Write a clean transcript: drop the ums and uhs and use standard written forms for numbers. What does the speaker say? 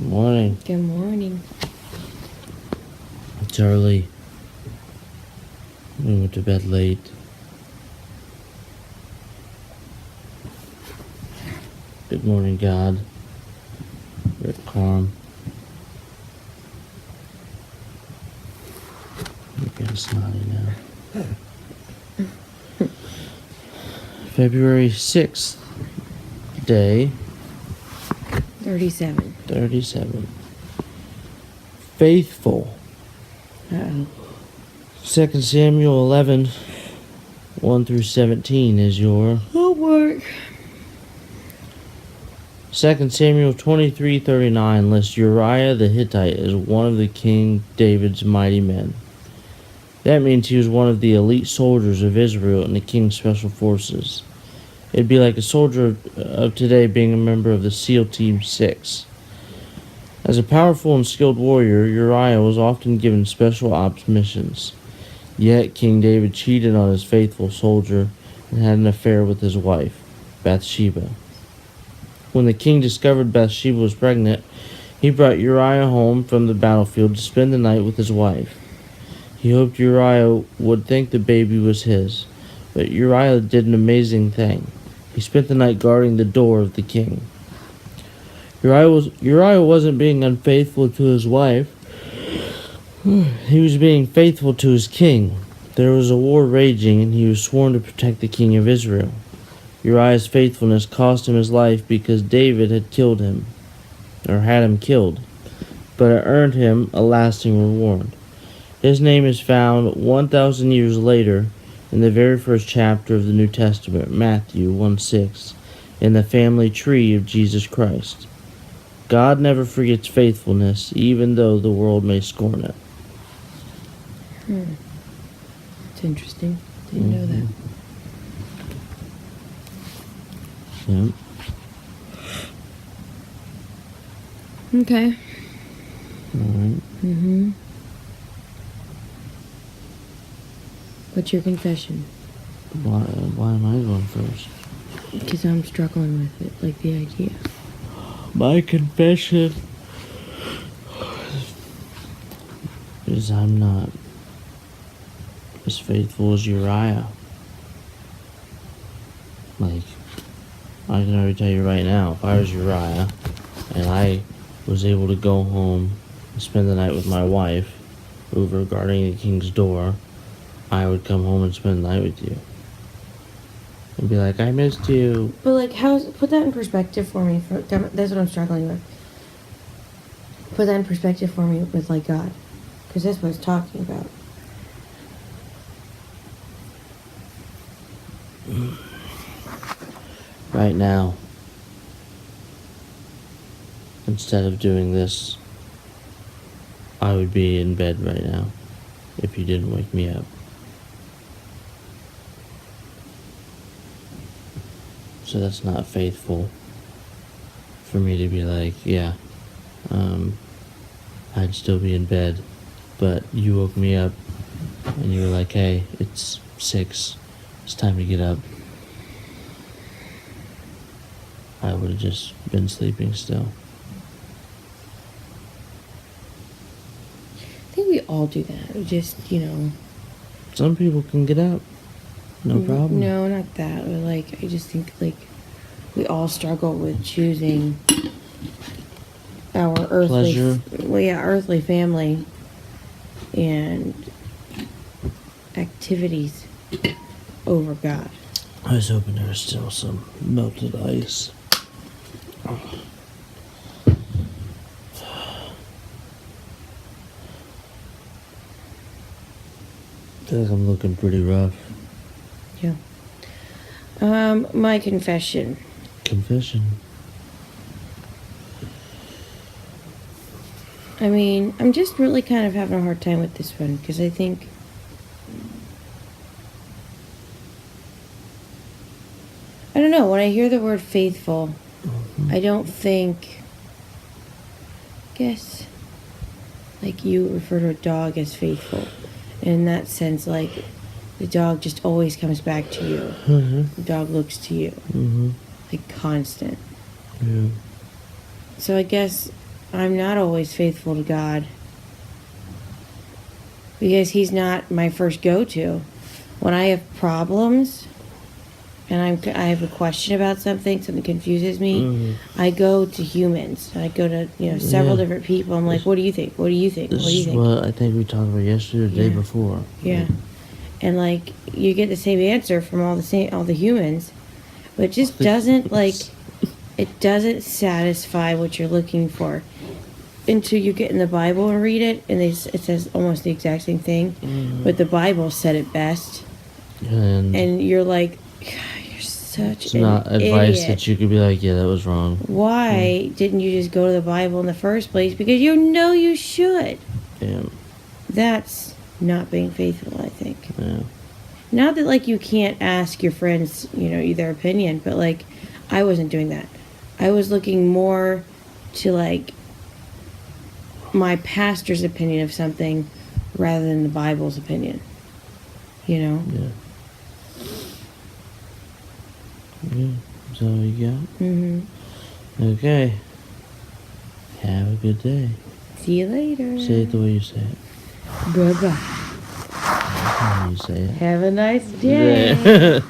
Morning. Good morning. It's early. We went to bed late. Good morning, God. We're at Coram. I'm getting snotty now. February 6th, day 37. 37. Faithful. Uh-oh. 2 Samuel 11, 1 through 17 is your Homework. 2 Samuel 23:39 lists Uriah the Hittite as one of the King David's mighty men. That means he was one of the elite soldiers of Israel in the king's special forces. It'd be like a soldier of today being a member of the SEAL Team 6. As a powerful and skilled warrior, Uriah was often given special ops missions. Yet King David cheated on his faithful soldier and had an affair with his wife, Bathsheba. When the king discovered Bathsheba was pregnant, he brought Uriah home from the battlefield to spend the night with his wife. He hoped Uriah would think the baby was his, but Uriah did an amazing thing. He spent the night guarding the door of the king. Uriah wasn't being unfaithful to his wife. He was being faithful to his king. There was a war raging, and he was sworn to protect the king of Israel. Uriah's faithfulness cost him his life because David had killed him, or had him killed, but it earned him a lasting reward. His name is found 1,000 years later in the very first chapter of the New Testament, Matthew 1:6, in the family tree of Jesus Christ. God never forgets faithfulness, even though the world may scorn it. It's interesting. Didn't know that. Yep. Okay. Alright. What's your confession? Why am I going first? Because I'm struggling with it, like the idea. My confession is I'm not as faithful as Uriah. Like, I can already tell you right now, if I was Uriah and I was able to go home and spend the night with my wife over guarding the king's door, I would come home and spend the night with you. And be like, I missed you. But like, put that in perspective for me. That's what I'm struggling with. Put that in perspective for me with like God, because that's what it's talking about. Right now, instead of doing this, I would be in bed right now if you didn't wake me up. So that's not faithful for me to be like, yeah, I'd still be in bed, but you woke me up and you were like, hey, it's 6, it's time to get up. I would have just been sleeping still. I think we all do that. We just, Some people can get up. No problem. No, not that. But like, I just think like we all struggle with choosing our earthly Pleasure. Earthly family and activities over God. I was hoping there was still some melted ice. I feel like I'm looking pretty rough. Yeah. My confession. Confession. I mean, I'm just really kind of having a hard time with this one because I think I don't know, when I hear the word faithful, I don't think, I guess, like you refer to a dog as faithful. In that sense, like, the dog just always comes back to you. The dog looks to you. Like, constant. Yeah. So I guess I'm not always faithful to God because He's not my first go-to. When I have problems and I have a question about something confuses me, I go to humans. I go to several Yeah. different people. I'm like, what do you think? What do you think? This What do you is think? what I think we talked about yesterday or the day Yeah. before. Yeah, and like you get the same answer from all the humans, but it just doesn't it doesn't satisfy what you're looking for until you get in the Bible and read it, and it says almost the exact same thing, but the Bible said it best, and you're like, God, you're such it's an not advice idiot. that you could be like, yeah, that was wrong. Why didn't you just go to the Bible in the first place? Because you know you should. Yeah. That's not being faithful, I think. Yeah. Not that like you can't ask your friends, their opinion, but like I wasn't doing that. I was looking more to like my pastor's opinion of something rather than the Bible's opinion. Yeah. Yeah. So you got? Mm-hmm. Okay. Have a good day. See you later. Say it the way you say it. Bye-bye. How you say it. Have a nice day.